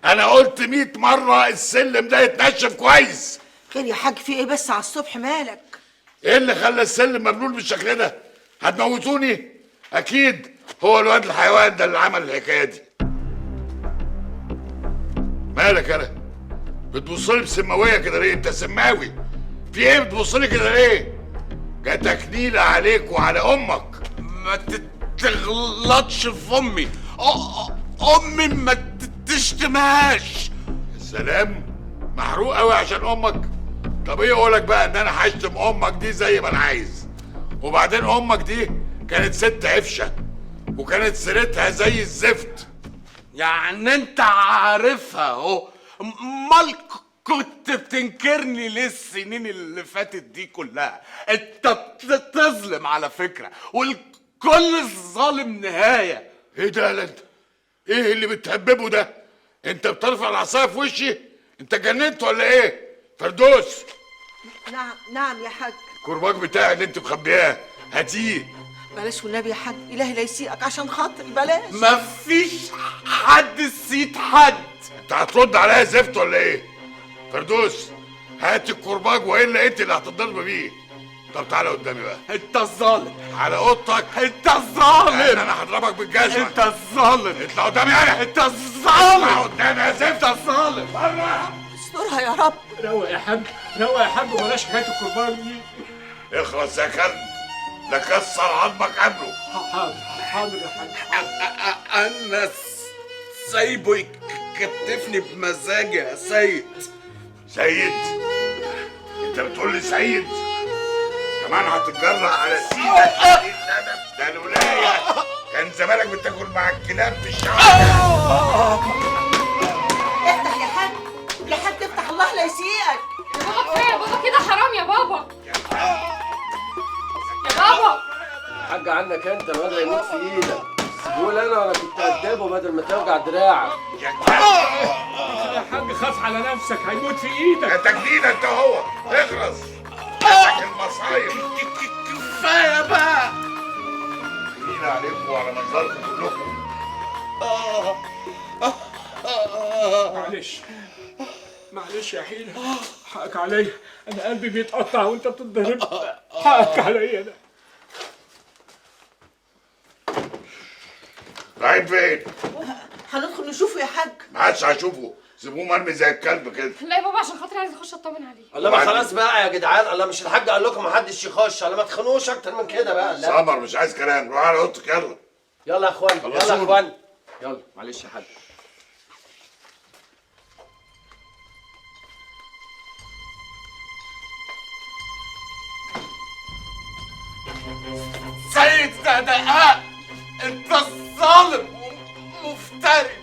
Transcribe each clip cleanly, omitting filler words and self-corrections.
انا قلت 100 مرة السلم ده يتنشف كويس. خير يا حاج، في ايه بس على الصبح مالك؟ ايه اللي خلى السلم مبلول بالشكل ده؟ هتموتوني؟ اكيد هو الواد الحيوان ده اللي عمل الحكايه دي. مالك انا؟ بتبصلي بسماويه كده ليه؟ انت سماوي. في ايه بتبصلي كده ليه؟ جاتك نيله عليك وعلى امك. ما تغلطش في امي. امي ما تشتمهاش. السلام محروق قوي عشان امك. طب ايه اقولك بقى ان انا هشتم امك دي زي ما انا عايز. وبعدين امك دي كانت ست عفشه وكانت سيرتها زي الزفت. يعني انت عارفها اهو، امال كنت بتنكرني ليه السنين اللي فاتت دي كلها؟ انت بتظلم على فكره، والكل ظالم نهايه. ايه ده يا انت؟ ايه اللي بتهببه ده؟ انت بترفع العصايه في وشي؟ انت جننت ولا ايه؟ فردوس. نعم يا حاج. الكرباج بتاعي اللي انت مخبياه هاتيه. بلاش والنبي يا حاج، الهي لا يسيئك عشان خاطري، بلاش. مفيش حد سيد حد. انت هترد عليا زفت ولا ايه؟ فردوس هات الكرباج والا انت اللي هتضرب بيه. طب تعالى قدامي بقى. انت الظالم. على اوضتك. انت الظالم. انا هضربك بالجزمه. انت الظالم. اطلع قدامي انا. انت الظالم. اطلع قدامي يا زفت. انت الظالم. بره. استرها يا رب. روق يا حاج، روق يا حاج، وبلاش حكايه القربان دي. اخلص يا كلب لكسر عظمك قبله. حاضر حاضر يا حاج. انا سايبه يكتفني بمزاجي يا سيد. سيد؟ انت بتقول لي سيد؟ كمان هتتجرأ على سيدك؟ ده الولايه كان زمانك بتاكل مع الكلاب في الشارع. افتح يا حاج، يا حاج افتح، الله لا يسيئك. يا بابا كفايه يا بابا كده، حرام يا بابا. يا بابا حاج عنك انت، الواد هيموت في ايدك. قول انا ولا كنت هدبه بدل ما توجع دراعك. يا حاج خاف على نفسك، هيموت في ايدك. يا تجديد انت هو اخلص. مسك المصايب. كفايه بقى. مين عليكم وعلى منظركم كلكم. معلش معلش يا حيلة، حقك عليا، انا قلبي بيتقطع وانت بتتضرب. حقك عليا انا. رايح فين؟ هندخل نشوفه يا حاج. ما عادش هشوفه، سيبوه مرمي زي الكلب كده. لا يا بابا عشان خاطري عايز اخش اطمن عليه. الله ما خلاص بقى يا جدعان، الله مش الحاج قال لكم محدش يخش، الله ما تخنوش اكتر من كده بقى. لا سمر مش عايز كلام، روح على اوضتك يلا. يلا يا اخوان، يلا يا اخوان، يلا. معلش يا حاج. سيد دقاق، انت الظالم ومفتري،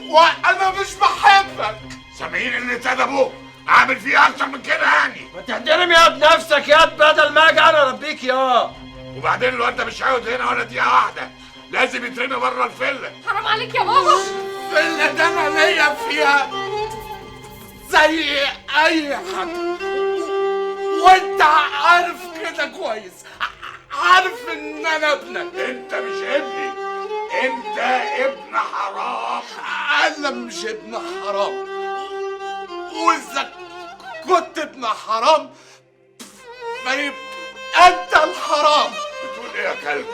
وانا مش بحبك. سامعين اللي اتدبوه؟ اعمل فيه اكتر من كده يعني؟ ما تحترم يا بنفسك يا بدل ما اجي انا اربيك يا. وبعدين الواد ده مش هيقعد هنا ولا دقيقه واحده، لازم يترمي بره الفيلا. حرام عليك يا بابا. الفيلا ده انا ليا فيها زي اي حد، وانت عارف كده كويس، عارف ان انا ابنك. انت مش ابني، انت ابن حرام. انا مش ابن حرام، واذا كنت ابن حرام فيبقى انت الحرام. بتقول ايه يا كلب؟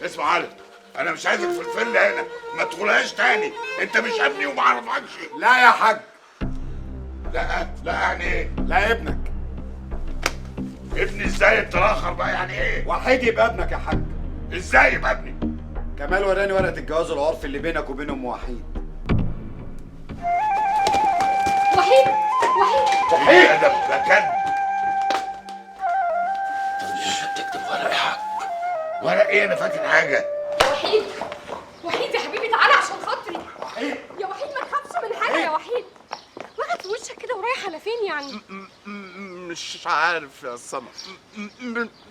اسمع علي، انا مش عايزك في الفيلا هنا، ما تدخلهاش تاني. انت مش ابني وما اعرفكش. لا يا حاج. لا يعني ايه؟ لا ابنك. ابني ازاي؟ اتراخر بقى يعني ايه؟ وحيد يبقى ابنك يا حاج. ازاي يبقى ابني؟ كمال وراني ورقه الجواز العرفي اللي بينك وبين ام وحيد. وحيد ايه ده كلب؟ مش بتكتب ورق يا حاج. ولا ايه؟ انا فاكر حاجه. وحيد يا حبيبي تعالى عشان خاطري. وحيد يا وحيد ما تخافش من حاجه يا وحيد. واخد في وشك كده ورايح على فين يعني؟ مش عارف يا سما،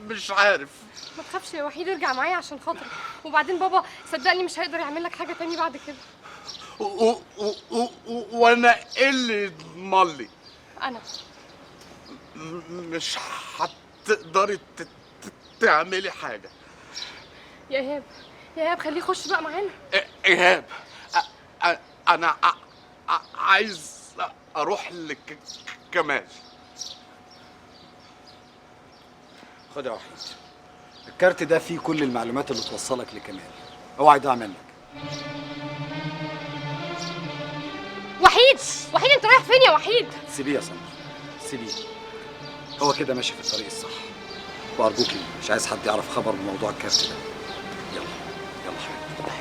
مش عارف. ما تخافش يا وحيد، ارجع معايا عشان خاطري. وبعدين بابا صدقني مش هيقدر يعمل لك حاجه تاني بعد كده. وانا ايه اللي يضمن لي؟ انا مش هتقدري تعملي حاجه. يا ايهاب، يا ايهاب خليه يخش بقى معانا. ايهاب، انا عايز اروح لكمال. خد يا وحيد، الكارت ده فيه كل المعلومات اللي توصلك لكمال، اوعى يضيع منك. وحيد وحيد انت رايح فين يا وحيد؟ سيبيه يا سمر، سيبيه، هو كده ماشي في الطريق الصح، وارجوكي مش عايز حد يعرف خبر بموضوع الكارت ده.